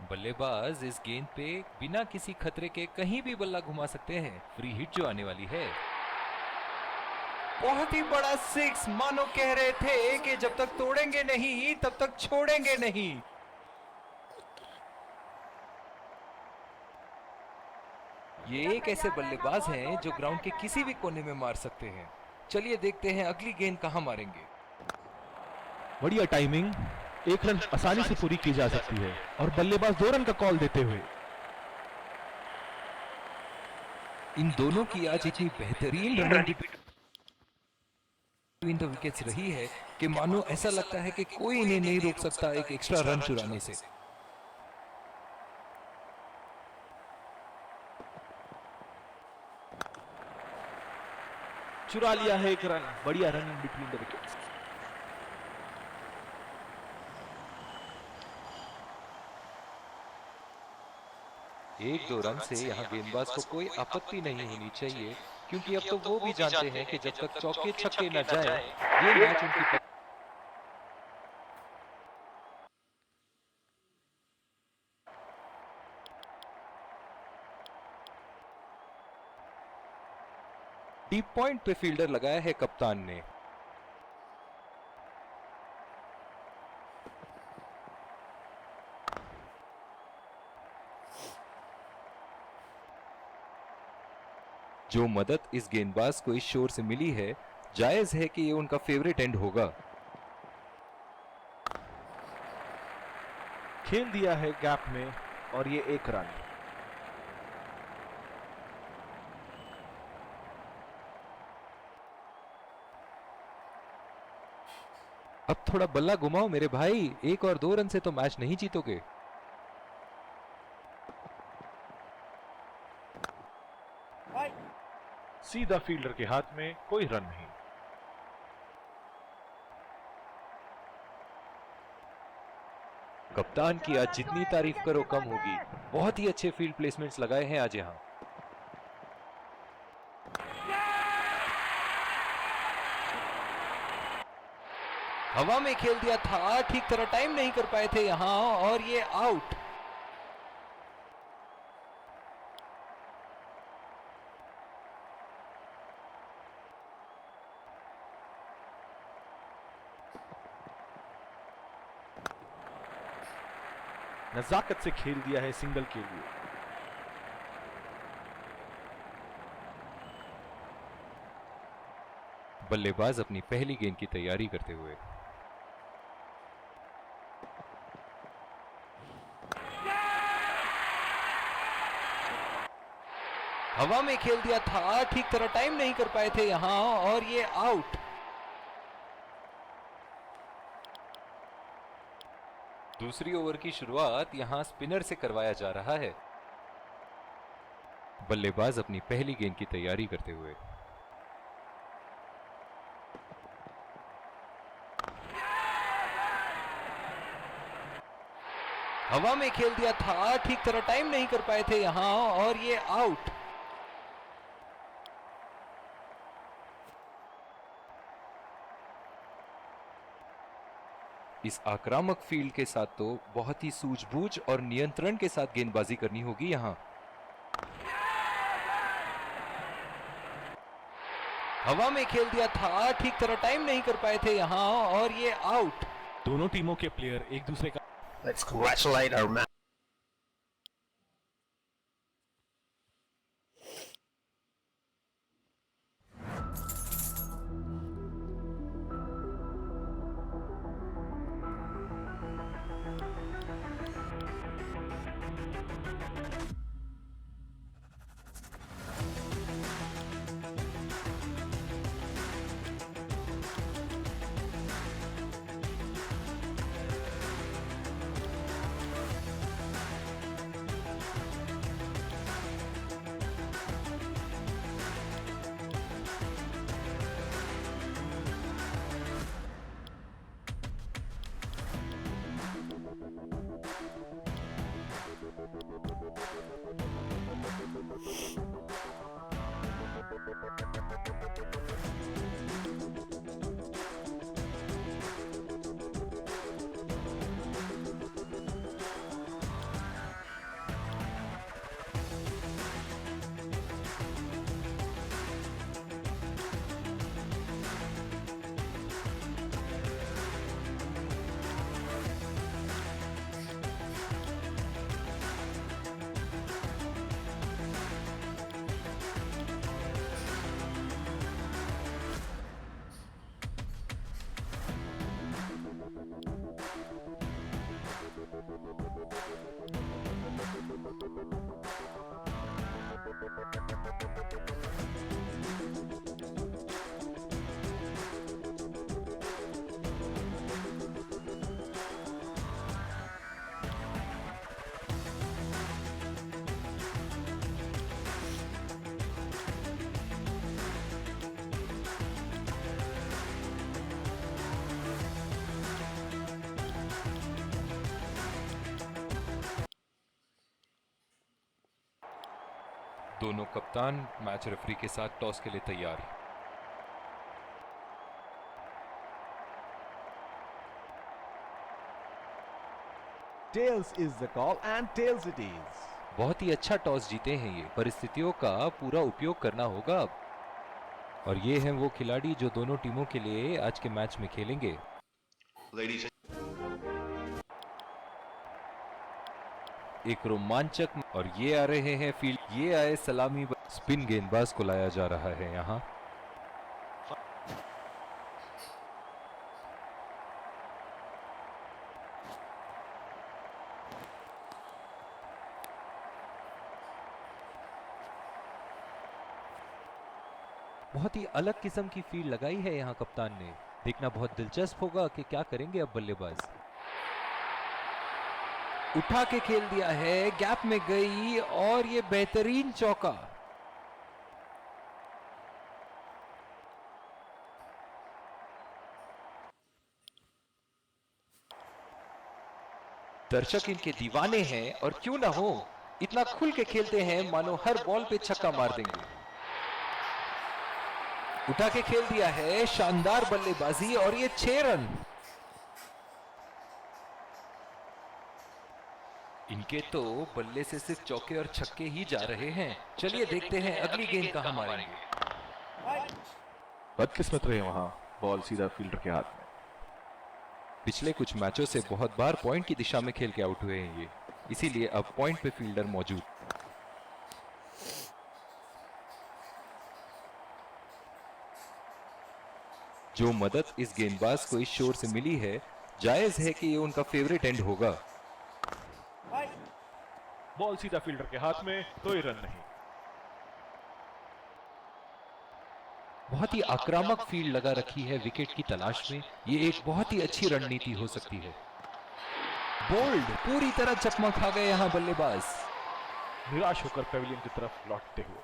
बल्लेबाज इस गेंद पे बिना किसी खतरे के कहीं भी बल्ला घुमा सकते हैं। फ्री हिट जो आने वाली है। बहुत ही बड़ा सिक्स, मानो कह रहे थे कि जब तक तोड़ेंगे नहीं तब तक छोड़ेंगे नहीं। ये एक ऐसे बल्लेबाज हैं जो ग्राउंड के किसी भी कोने में मार सकते हैं। चलिए देखते हैं अगली गेंद कहां मारेंगे। बढ़िया टाइमिंग, एक रन आसानी से पूरी की जा सकती है और बल्लेबाज 2 रन का कॉल देते हुए। इन दोनों की आज इतनी बेहतरीन रनिंग बिटवीन द विकेट्स रही है कि मानो ऐसा लगता है कि कोई इन्हें नहीं रोक सकता एक एक्स्ट्रा रन चुराने से। चुरा लिया है एक रन। बढ़िया रनिंग बिटवीन द विकेट्स। एक दो रन से यहाँ गेंदबाज को कोई आपत्ति नहीं होनी चाहिए, क्योंकि अब तो वो भी जानते हैं कि जब तक चौके छक्के न जाए ये मैच उनकी डीप पॉइंट पे फील्डर लगाया है कप्तान ने। जो मदद इस गेंदबाज को इस शोर से मिली है, जायज है कि ये उनका फेवरेट एंड होगा। खेल दिया है गैप में और ये एक रन। अब थोड़ा बल्ला घुमाओ मेरे भाई, एक और 2 रन से तो मैच नहीं जीतोगे। सीधा फील्डर के हाथ में, कोई रन नहीं। कप्तान की आज जितनी तारीफ करो कम होगी। बहुत ही अच्छे फील्ड प्लेसमेंट्स लगाए हैं आज यहां। हवा में खेल दिया था, ठीक तरह टाइम नहीं कर पाए थे यहां और ये आउट। नजाकत से खेल दिया है सिंगल के लिए। बल्लेबाज अपनी पहली गेंद की तैयारी करते हुए। हवा में खेल दिया था, ठीक तरह टाइम नहीं कर पाए थे यहां और ये आउट। दूसरी ओवर की शुरुआत यहां स्पिनर से करवाया जा रहा है। बल्लेबाज अपनी पहली गेंद की तैयारी करते हुए। हवा में खेल दिया था, ठीक तरह टाइम नहीं कर पाए थे यहां और ये आउट। इस आक्रामक फील्ड के साथ तो बहुत ही सूझबूझ और नियंत्रण के साथ गेंदबाजी करनी होगी यहां। हवा में खेल दिया था, ठीक तरह टाइम नहीं कर पाए थे यहां और ये आउट। दोनों टीमों के प्लेयर एक दूसरे का Let's congratulate our man. दोनों कप्तान मैच रेफरी के साथ टॉस के लिए तैयार। Tails is the call and tails it is. बहुत ही अच्छा टॉस जीते हैं ये, परिस्थितियों का पूरा उपयोग करना होगा अब। और ये हैं वो खिलाड़ी जो दोनों टीमों के लिए आज के मैच में खेलेंगे। Ladies एक रोमांचक और ये आ रहे हैं फील्ड, ये आए सलामी, स्पिन गेंदबाज को लाया जा रहा है यहाँ। बहुत ही अलग किस्म की फील्ड लगाई है यहाँ कप्तान ने। देखना बहुत दिलचस्प होगा कि क्या करेंगे अब बल्लेबाज। उठा के खेल दिया है, गैप में गई और ये बेहतरीन चौका। दर्शक इनके दीवाने हैं और क्यों ना हो, इतना खुल के खेलते हैं मानो हर बॉल पे छक्का मार देंगे। उठा के खेल दिया है, शानदार बल्लेबाजी और ये 6 रन। इनके तो बल्ले से सिर्फ चौके और छक्के ही जा रहे हैं। चलिए देखते हैं अगली गेंद कहां मारेंगे। बदकिस्मत रहे वहां, बॉल सीधा फील्डर के हाथ में। पिछले कुछ मैचों से बहुत बार पॉइंट की दिशा में खेल के आउट हुए हैं ये, इसीलिए अब पॉइंट पे फील्डर मौजूद। जो मदद इस गेंदबाज को इस शोर से मिली है, जायज है कि ये उनका फेवरेट एंड होगा। बॉल सीधा फील्डर के हाथ में, कोई रन नहीं। बहुत ही आक्रामक फील्ड लगा रखी है विकेट की तलाश में। ये एक बहुत ही अच्छी रणनीति हो सकती है। बोल्ड, पूरी तरह चकमक खा गए यहां बल्लेबाज। निराश होकर पेविलियन की तरफ लौटते हुए।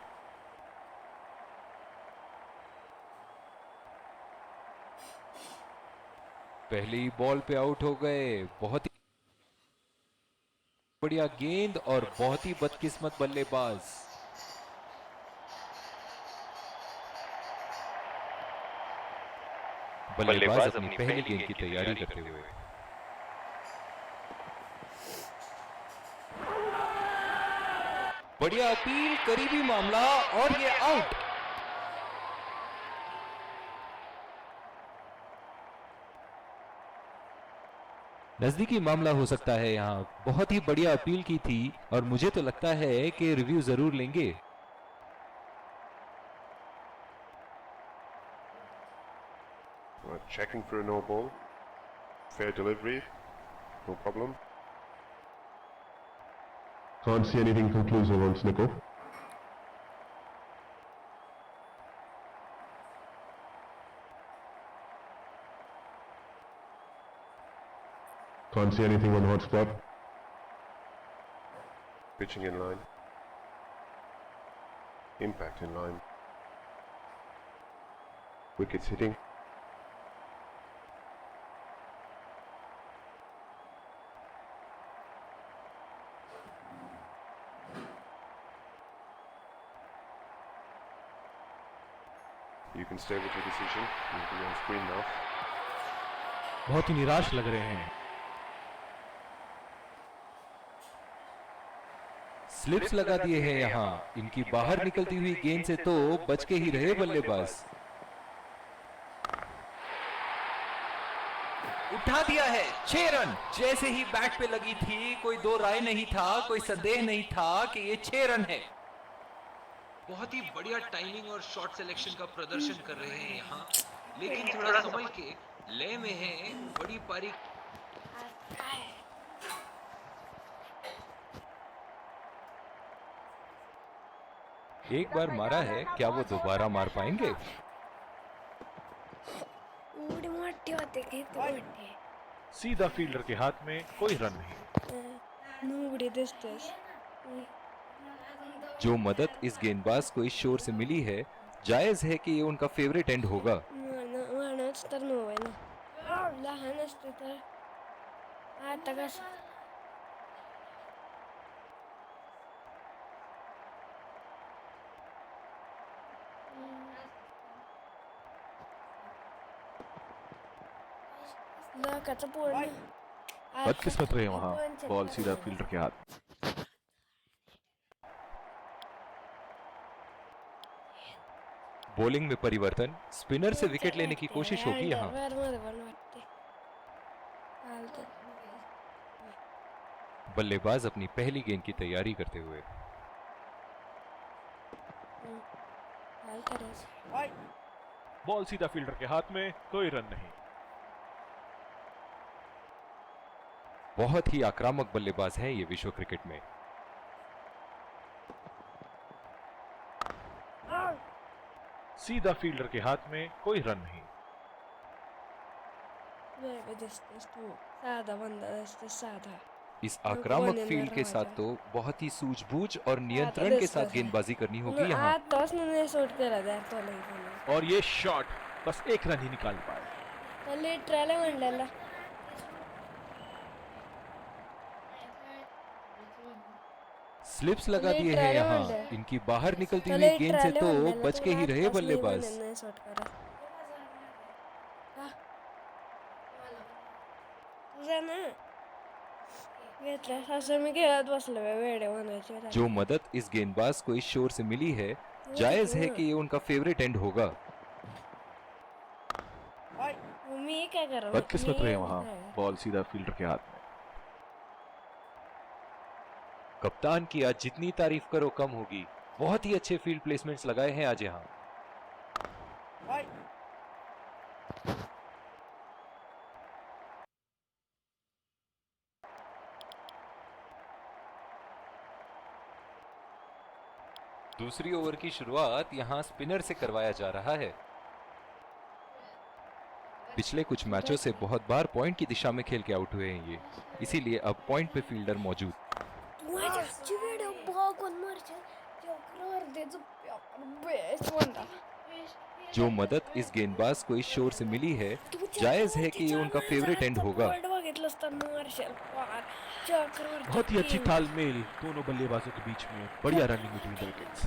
पहली बॉल पे आउट हो गए। बहुत ही बढ़िया गेंद और बहुत ही बदकिस्मत बल्लेबाज। बल्लेबाज अपनी पहली गेंद की तैयारी करते हुए। बढ़िया अपील, करीबी मामला और ये आउट। नजदीकी मामला हो सकता है यहाँ। बहुत ही बढ़िया अपील की थी और मुझे तो लगता है कि रिव्यू जरूर लेंगे। checking for a no ball. Fair delivery. No problem. Can't see anything conclusive on Snicko. Can't see anything on hotspot. Pitching in line. Impact in line. Wickets hitting. You can stay with your decision. You'll be on screen now. बहुत ही निराश लग रहे हैं। Slips लगा दिए हैं यहाँ। इनकी बाहर निकलती हुई गेंद से तो बच के ही रहे बल्लेबाज। उठा दिया है, 6 रन। जैसे ही बैट पे लगी थी, कोई दो राय नहीं था, कोई संदेह नहीं था कि ये 6 रन है। बहुत ही बढ़िया टाइमिंग और शॉट सिलेक्शन का प्रदर्शन कर रहे हैं यहाँ, लेकिन थोड़ा संभल के लय में है। बड़ी पारी। एक बार मारा है, क्या वो दोबारा मार पाएंगे? सीधा फील्डर के हाथ में, कोई रन नहीं। जो मदद इस गेंदबाज को इस शोर से मिली है, जायज है कि ये उनका फेवरेट एंड होगा। नाकाचं पूर्ण बदकिस्मत रहे वहां, बॉल सीधा फील्डर के हाथ। बॉलिंग में परिवर्तन, स्पिनर से विकेट लेने की कोशिश होगी यहाँ। बल्लेबाज अपनी पहली गेंद की तैयारी करते हुए। बॉल सीधा फील्डर के हाथ में, कोई रन नहीं। बहुत ही आक्रामक बल्लेबाज हैं ये विश्व क्रिकेट में। सीधा फील्डर के हाथ में, कोई रन नहीं। साधा बंदा साधा। इस आक्रामक फील्ड के साथ तो बहुत ही सूझबूझ और नियंत्रण के साथ गेंदबाजी करनी होगी यहाँ। और ये शॉट बस एक रन ही निकाल पाए। स्लिप्स लगा दिए हैं यहाँ। इनकी बाहर निकलती हुई गेंद से तो बच के ही रहे बल्लेबाज। जो मदद इस गेंदबाज को इस शोर से मिली है, जायज है कि ये उनका फेवरेट एंड होगा। बदकिस्मत रहे वहां, बॉल सीधा फील्डर के हाथ में। कप्तान की आज जितनी तारीफ करो कम होगी। बहुत ही अच्छे फील्ड प्लेसमेंट्स लगाए हैं आज यहाँ। दूसरी ओवर की शुरुआत यहां स्पिनर से करवाया जा रहा है। पिछले कुछ मैचों से बहुत बार पॉइंट की दिशा में खेल के आउट हुए हैं ये, इसीलिए अब पॉइंट पे फील्डर मौजूद। जो मदद इस गेंदबाज को इस शोर से मिली है, जायज है कि ये उनका फेवरेट एंड होगा। बहुत ही अच्छी तालमेल दोनों बल्लेबाजों के बीच में, बढ़िया रनिंग बिटवीन द विकेट्स।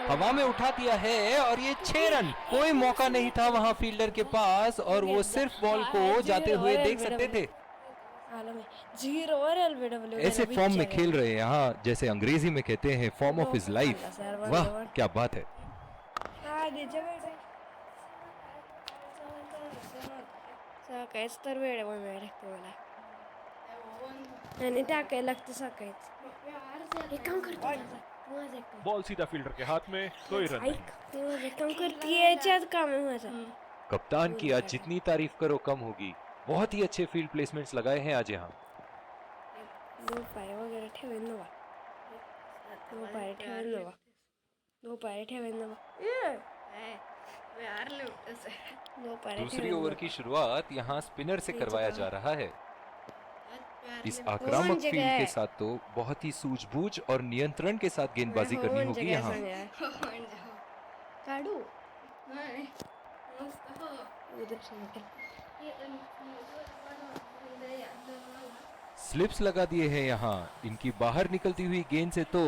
हवा में उठा दिया है और ये 6 रन। कोई मौका नहीं था वहां फील्डर के पास और वो सिर्फ बॉल को जाते हुए देख सकते थे। ऐसे फॉर्म में खेल रहे हैं यहाँ, जैसे अंग्रेजी में कहते हैं फॉर्म ऑफ हिज लाइफ। वाह क्या बात है। सकाळीच तर वेळ लागते मला आणि टाकायला लागतं सकाळीच। एक काम करतो बॉल सीधा फील्डर के हाथ में, कोई रन नहीं। एक काम करती है याच्यात काम आहे माझं। कप्तान की आज जितनी तारीफ करो कम होगी। बहुत ही अच्छे फील्ड प्लेसमेंट्स लगाए हैं आज यहाँ। दो पाय वगैरे ठेवेन नवा, दो पाय ठेवेन नवा, दो पाय ठेवेन नवा। दूसरी ओवर की शुरुआत यहाँ स्पिनर से करवाया जा रहा है। इस आक्रामक फील्ड के साथ तो बहुत ही सूझबूझ और नियंत्रण के साथ गेंदबाजी करनी होगी यहाँ। काढू स्लिप्स लगा दिए हैं यहाँ। इनकी बाहर निकलती हुई गेंद से तो